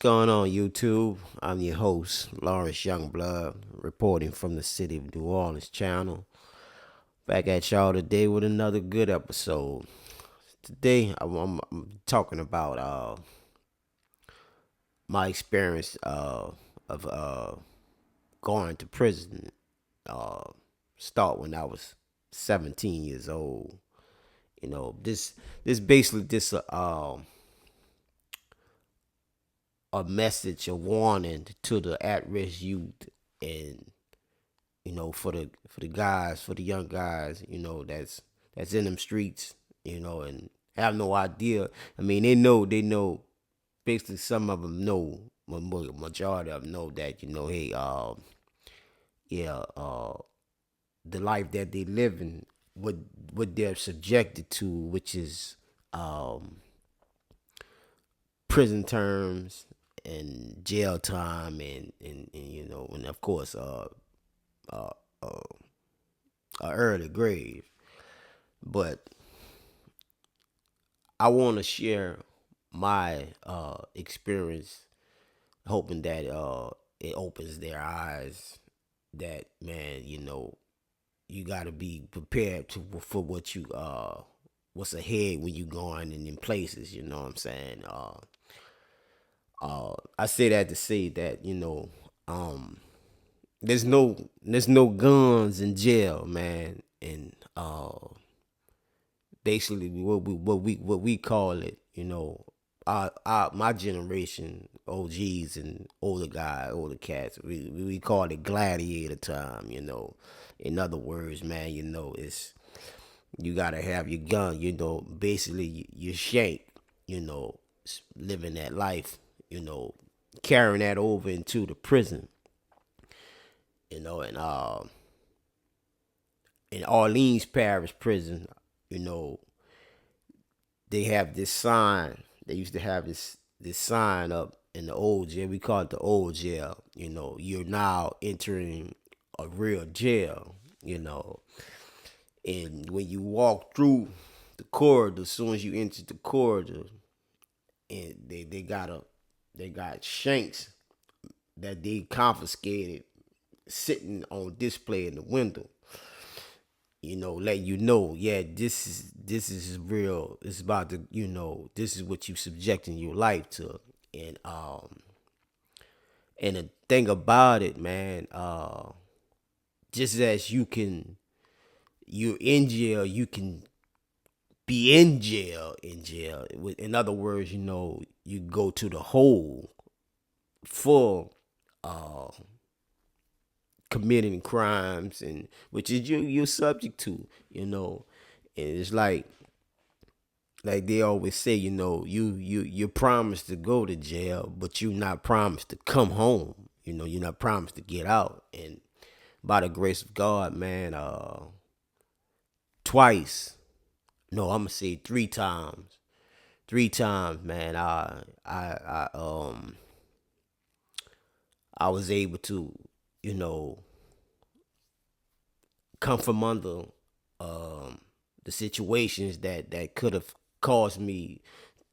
going on, YouTube? I'm your host, Lawrence Youngblood, reporting from the City of New Orleans channel. Back at y'all today with another good episode. Today, I'm talking about my experience of going to prison. Uh, start when I was 17 years old. This basically this a message, a warning to the at-risk youth, and for the guys, for the young guys, that's in them streets, and have no idea. I mean, they know. Basically, some of them know. Majority of them know that hey, yeah, the life that they living, what they're subjected to, which is um prison terms and jail time, and of course uh, uh a early grave. But I want to share my experience, hoping that it opens their eyes. That, man, you got to be prepared for what you what's ahead when you going in places. You know what I'm saying? I say that to say that um, there's no guns in jail, man, and basically what we call it, our my generation, OGs and older cats, we call it gladiator time. In other words, man, it's you gotta have your gun. Basically you shank. Living that life. Carrying that over into the prison. And in Orleans Parish Prison, you know, they have this sign. They used to have this sign up in the old jail. We call it the old jail. You're now entering a real jail. And when you walk through the corridor, as soon as you enter the corridor, and they got shanks that they confiscated sitting on display in the window. Letting you know, yeah, this is real. It's about to, this is what you subjecting your life to. And the thing about it, man, just as you're in jail, you can be in jail. In other words, you go to the hole for uh committing crimes, and which is you're subject to. And it's like they always say, you're promised to go to jail, but you're not promised to come home. You're not promised to get out. And by the grace of God, man, twice, no, I'm gonna say three times, man, I was able to, you know come from under the situations that could have caused me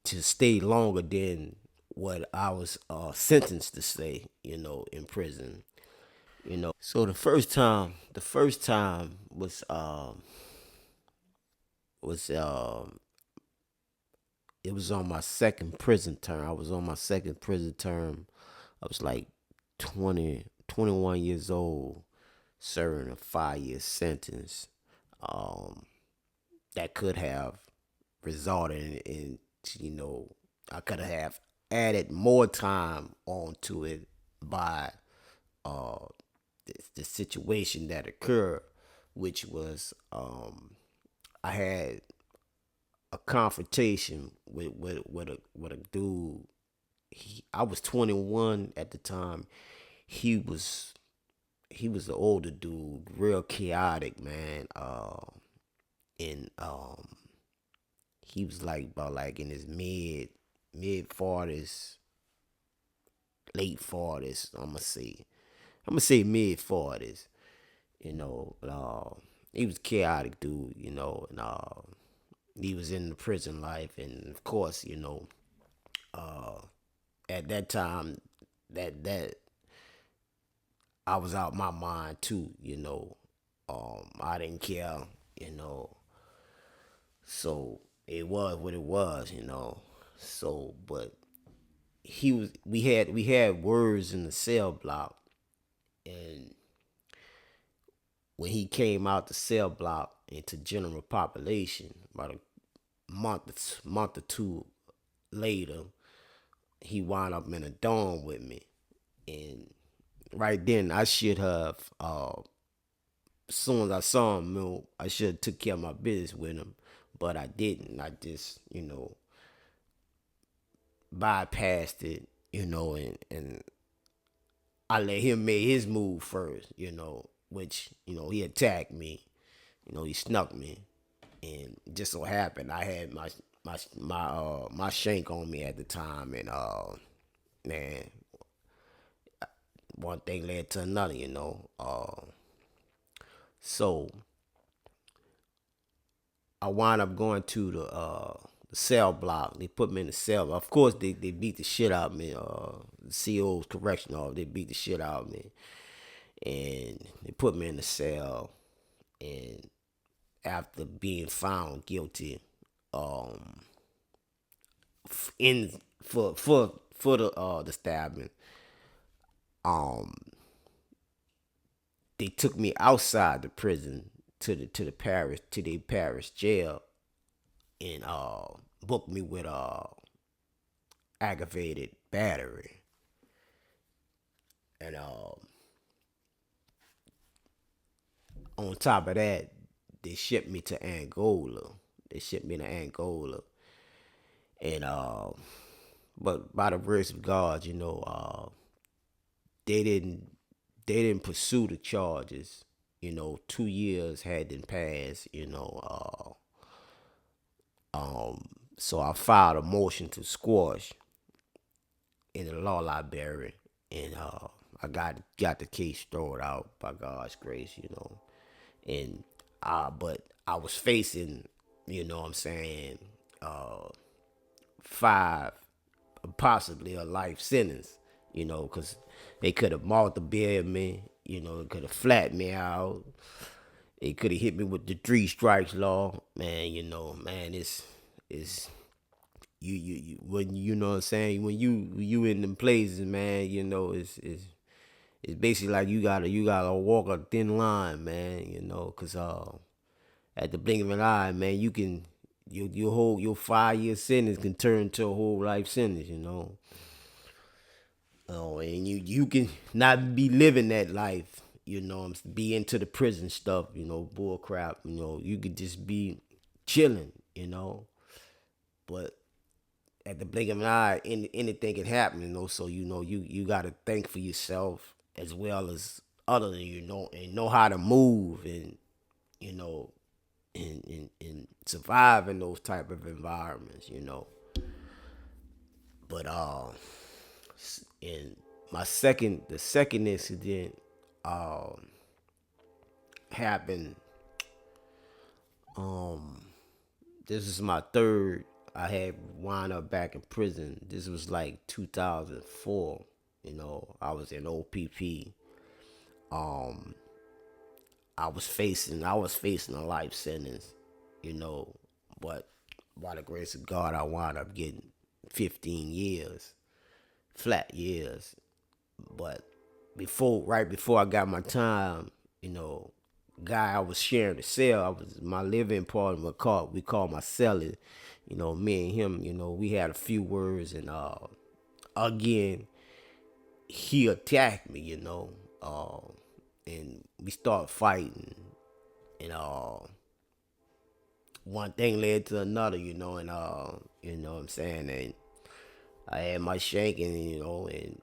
to stay longer than what I was sentenced to stay, in prison. So the first time was it was on my second prison term. I was on my second prison term. I was like 21 years old, serving a 5-year sentence. Um, that could have resulted in, I could have added more time onto it by uh the situation that occurred, which was I had a confrontation with a dude. I was 21 at the time. He was he was an older dude, real chaotic, man. And he was like about like in his mid 40s, late 40s. I'm gonna say mid 40s. He was a chaotic dude. And he was in the prison life, and of course, uh, at that time, that I was out my mind too, I didn't care, you know. So it was what it was. So, but we had words in the cell block, and when he came out the cell block into general population, about a month or two later, he wound up in a dorm with me, and right then I should have, as soon as I saw him, I should have took care of my business with him, but I didn't. I just, bypassed it, and I let him make his move first, which, he attacked me, he snuck me, and just so happened I had my shank on me at the time, and man, one thing led to another. So I wound up going to the cell block. They put me in the cell. Of course, they beat the shit out of me. The CO's correctional, they beat the shit out of me, and they put me in the cell. And after being found guilty, um, in for the stabbing, um, they took me outside the prison to the parish jail, and booked me with aggravated battery, and on top of that, they shipped me to Angola. They shipped me to Angola, and but by the grace of God, they didn't they didn't pursue the charges. 2 years had been passed. So I filed a motion to squash in the law library, and I got the case thrown out by God's grace. And but I was facing, what I'm saying, five, possibly a life sentence, because they could have multi-billed me, they could have flattened me out, they could have hit me with the three strikes law, man. Man, it's you when you know what I'm saying, when you in them places, man, it's basically like you gotta walk a thin line, man, cause at the blink of an eye, man, you can your whole your 5 year sentence can turn to a whole life sentence. Oh, and you can not be living that life, be into the prison stuff, bull crap, you could just be chilling. But at the blink of an eye, anything can happen, so you gotta think for yourself as well as other than and know how to move, and you know and survive in those type of environments. But in the second incident um happened. This is my third. I had wound up back in prison. This was like 2004. I was in OPP. Um, I was facing a life sentence. You know, but by the grace of God, I wound up getting 15 years, flat years. But right before I got my time, you know, guy I was sharing the cell, I was my living partner. We called my cellie. Me and him. We had a few words, and again, he attacked me. And we started fighting, and one thing led to another. And you know what I'm saying, and I had my shanking, and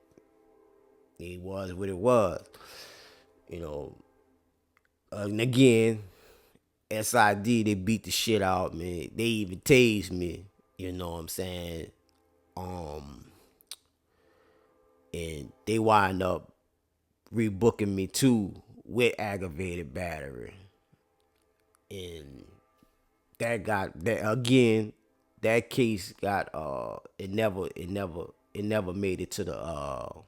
it was what it was. You know, and again, SID, they beat the shit out of me. They even tased me. You know what I'm saying? Um, and they wind up rebooking me too with aggravated battery. And that got that again. That case got it never it never made it to the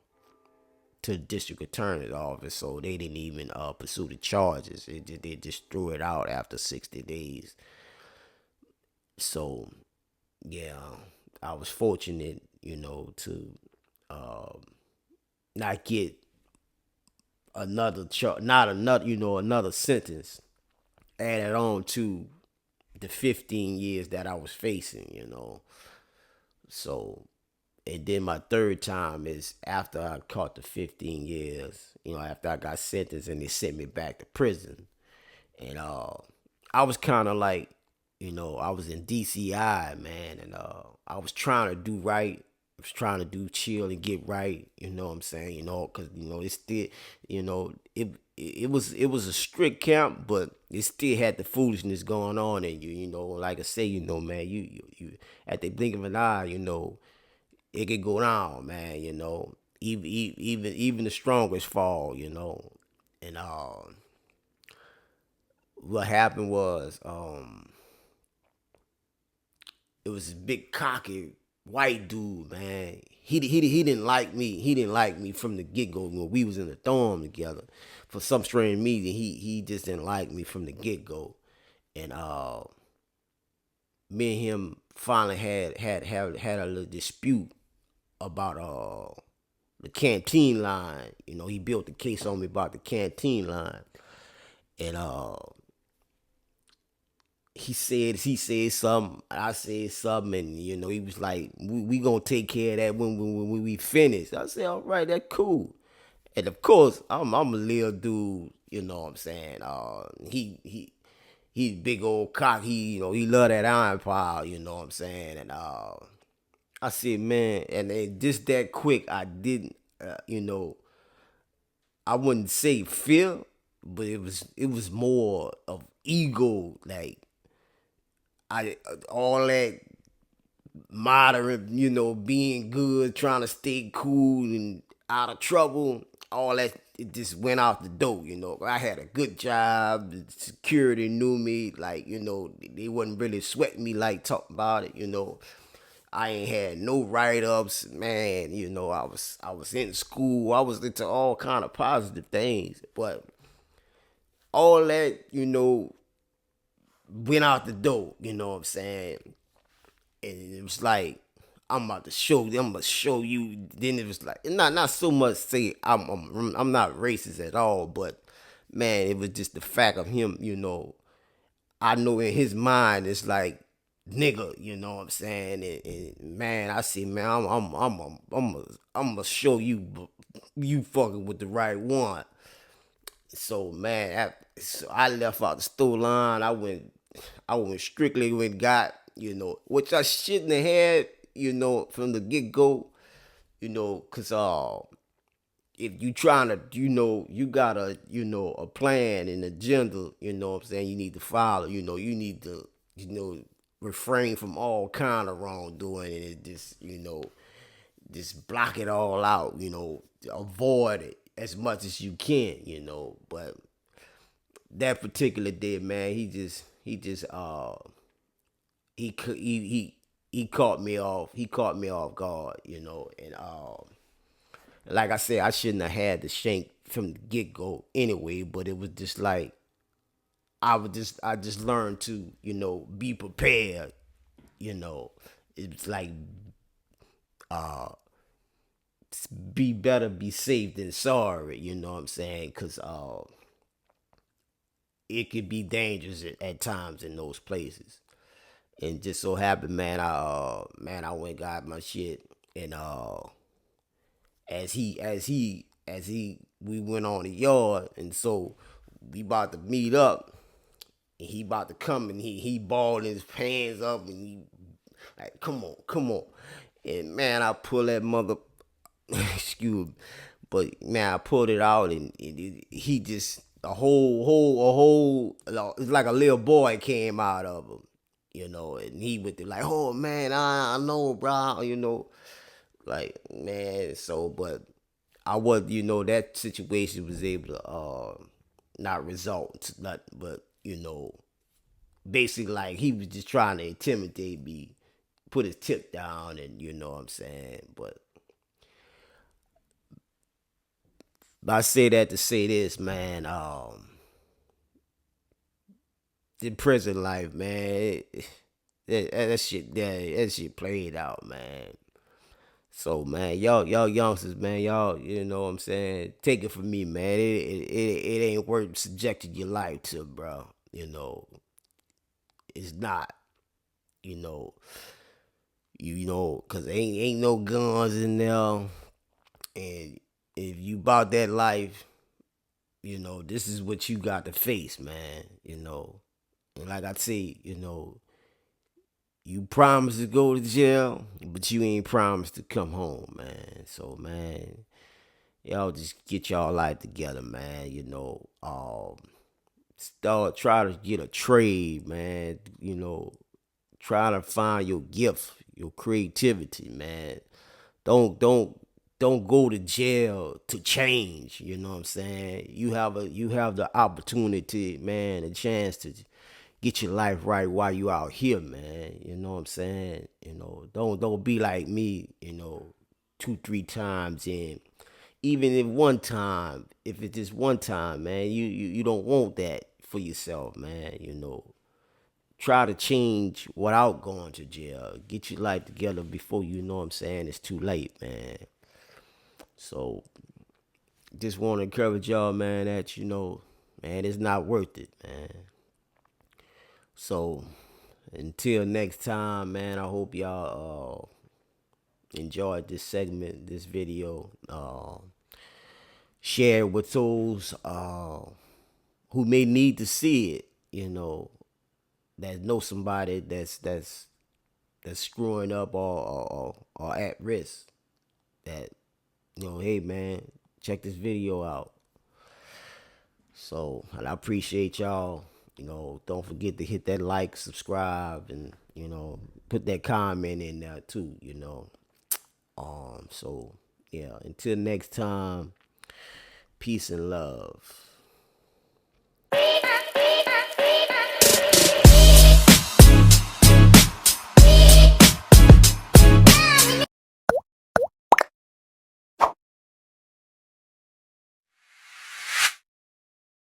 district attorney's office, so they didn't even pursue the charges. They just threw it out after 60 days. So yeah, I was fortunate, to uh, not get another not another, another sentence added on to the 15 years that I was facing. So, and then my third time is after I caught the 15 years, after I got sentenced and they sent me back to prison. And I was kind of like, I was in DCI, man, and I was trying to do right. I was trying to do chill and get right. You know what I'm saying? Cause it's still, it was a strict camp, but it still had the foolishness going on, and like I say, man, you at the blink of an eye, it could go down, man. Even the strongest fall, and what happened was it was this big cocky white dude, man. He didn't like me. He didn't like me from the get go when we was in the dorm together. For some strange reason, he just didn't like me from the get go, and me and him finally had a little dispute about the canteen line. He built the case on me about the canteen line, and he said something, I said something, and he was like, "We gonna take care of that when we finish." I said, "All right, that's cool." And of course, I'm a little dude, you know what I'm saying. He's big old cock. He love that iron pile, you know what I'm saying. And I said, man, and then just that quick, I didn't, I wouldn't say fear, but it was more of ego, like all that moderate, being good, trying to stay cool and out of trouble, all that it just went out the door. I had a good job, the security knew me, like, they wasn't really sweating me like talking about it. I ain't had no write-ups, man. I was in school. I was into all kind of positive things, but all that, went out the door. You know what I'm saying? And it was like, I'm gonna show you. Then it was like, not so much say I'm not racist at all, but man, it was just the fact of him. I know in his mind it's like nigga. You know what I'm saying? And man, I see, man, I'm gonna show you, you fucking with the right one. So man, so I left out the store line. I went strictly with God, which I shouldn't have had, from the get go, cause if you trying to, you got a plan and agenda, what I'm saying, you need to follow, you need to, refrain from all kind of wrongdoing, and it just block it all out, avoid it as much as you can, but that particular day, man, he caught me off. He caught me off guard, and like I said, I shouldn't have had the shank from the get go anyway. But it was just like I just learned to be prepared. It's like be better be safe than sorry. You know what I'm saying? Cause it could be dangerous at times in those places. And just so happened, man, I went and got my shit, and we went on the yard, and so we about to meet up, and he about to come, and he balling his hands up, and he like, come on, and man, I pull that mother, excuse me, but man, I pulled it out, and he just it's like a little boy came out of him, and he went there like, oh man, I know, bro, like, man, so, but I was, that situation was able to not result to nothing, but basically, like, he was just trying to intimidate me, put his tip down, and you know what I'm saying, but But I say that to say this, man. The prison life, man. That shit, that shit played out, man. So man, y'all youngsters, man, y'all, you know what I'm saying? Take it from me, man. It ain't worth subjecting your life to, bro. You know, it's not. You know, you know, cause ain't no guns in there, and if you bought that life, you know, this is what you got to face, man. You know, and like I say, you know, you promised to go to jail, but you ain't promised to come home, man. So man, y'all just get y'all life together, man. You know, start try to get a trade, man. You know, try to find your gift, your creativity, man. Don't don't don't go to jail to change. You know what I'm saying? You have the opportunity, man, a chance to get your life right while you out here, man. You know what I'm saying? You know, don't be like me, you know, two, three times in. Even if one time, if it's just one time, man, you don't want that for yourself, man. You know, try to change without going to jail. Get your life together before you know what I'm saying it's too late, man. So just want to encourage y'all, man, that you know, man, it's not worth it, man. So until next time, man, I hope y'all enjoyed this segment, this video. Share it with those who may need to see it, you know, that know somebody that's screwing up or at risk. That, you know, hey man, check this video out. So, and I appreciate y'all. You know, don't forget to hit that like, subscribe, and you know, put that comment in there too. You know, so yeah. Until next time, peace and love.